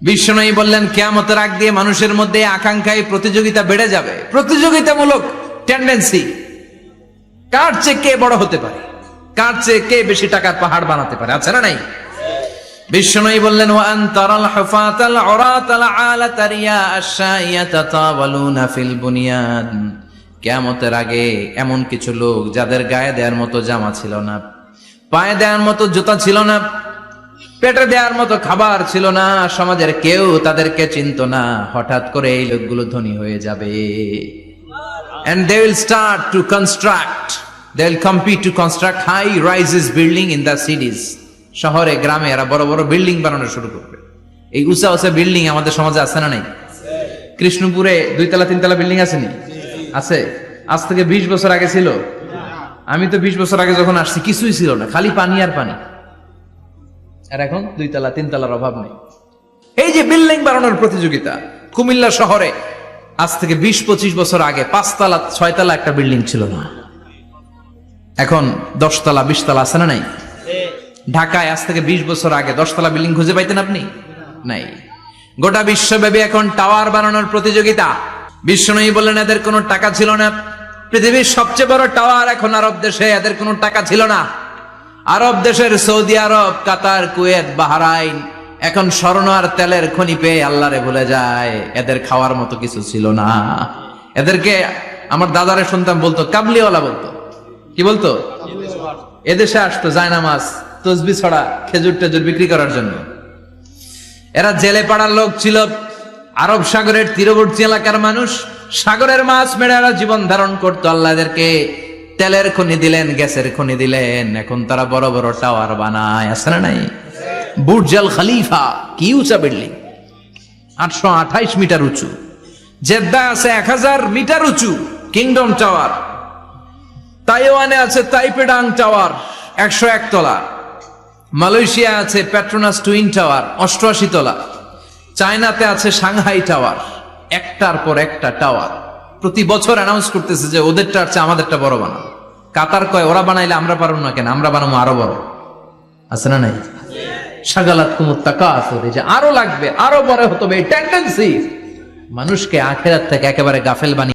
বিশ্বনবী বললেন কিয়ামতের আগ দিয়ে মানুষের মধ্যে আকাঙ্ক্ষায় প্রতিযোগিতা বেড়ে যাবে, প্রতিযোগিতামূলক টেন্ডেন্সি। কার চেয়ে কে বড় হতে পারে, কার চেয়ে কে বেশি টাকার পাহাড় বানাতে পারে, আছে না নাই? বিশ্বনবী বললেন ওয়া আনতারাল হুফাতাল উরাতাল আলাতা রিয়া আশ-শাইয়াতা তাওয়ালুনা ফিল বুনিয়ান। কিয়ামতের আগে এমন কিছু লোক যাদের গায়ে দেওয়ার মতো জামা ছিল না, পায়ে দেওয়ার মতো জুতা ছিল না, পেটে দেওয়ার মতো খাবার ছিল না, সমাজের কেউ তাদেরকে চিনতো না। হঠাৎ করে এই লোকগুলো ধনী হয়ে যাবে। And they will start to construct, they will compete to construct high rises building in the cities. শহরে গ্রামে এরা বড় বড় বিল্ডিং বানানো শুরু করবে। এই উঁচা উঁচা বিল্ডিং আমাদের সমাজে আছে না নাই? কৃষ্ণপুরে 2 তলা 3 তলা বিল্ডিং আছে নি? আছে। আজ থেকে 20 বছর আগে ছিল? আমি তো 20 বছর আগে যখন আসছি কিছুই ছিল না, খালি পানি আর পানি। আর এখন 2 তলা 3 তলার অভাব নেই। এই যে বিল্ডিং বানানোর প্রতিযোগিতা, কুমিল্লা শহরে আজ থেকে 20-25 বছর আগে 5 তলা 6 তলা একটা বিল্ডিং ছিল না, এখন 10 তলা 20 তলা আছে না নাই? ঢাকায় আজ থেকে 20 বছর আগে 10 তলা বিল্ডিং খুঁজে পাইতেন আপনি? নাই। গোটা বিশ্বব্যাপী এখন টাওয়ার বানানোর প্রতিযোগিতা। বিশ্বনবী বললেন এদের কোনো টাকা ছিল না। পৃথিবীর সবচেয়ে বড় টাওয়ার এখন আরব দেশে, এদের কোনো টাকা ছিল না। আরব দেশের সৌদি আরব, কাতার, কুয়েত, বাহরাইন এখন স্বর্ণ আর তেলের খনি পেয়ে আল্লাহরে ভুলে যায়। এদের খাওয়ার মতো কিছু ছিল না। এদেরকে আমার দাদারে শুনতাম বলতো কাবলিওয়ালা বলতো। কি বলতো? এদেশে আসতো জায়নামাজ, তসবি ছড়া, খেজুর টেজুর বিক্রি করার জন্য। এরা জেলে পাড়ার লোক ছিল। আরব সাগরের তীরবর্তী এলাকার মানুষ, সাগরের মাছ মেরে এরা জীবন ধারণ করতো। আল্লাহ এদেরকে তেলের খনি দিলেন, গ্যাসের খনি দিলেন। এখন তারা বড় বড় টাওয়ার বানায়, আছে না নাই? বুর্জ আল খলিফা, কি উঁচা বিল্ডিং, 828 মিটার উঁচু। জেদ্দা আছে 1000 মিটার উঁচু কিংডম টাওয়ার। তাইওয়ানে আছে তাইপেডাং টাওয়ার 101 তলা। মালয়েশিয়া আছে পেট্রোনাস টুইন টাওয়ার 88 তলা। চায়নাতে আছে সাংহাই টাওয়ার, একটার পর একটা টাওয়ার। প্রতি বছর অ্যানাউন্স করতেছে যে ওদেরটা আছে আমাদেরটা বড় বানাবো। কাতার কয় ওরা বানাইলে আমরা পারবো না কেন, আমরা বানাবো আরো বড়, আছে না নাই? শাগালাত কুমুত তাকাসুর, যে আরো লাগবে, আরো বড় হতে হবে, এই টেন্ডেন্সি মানুষকে আখিরাত থেকে একেবারে গাফেল বানিয়ে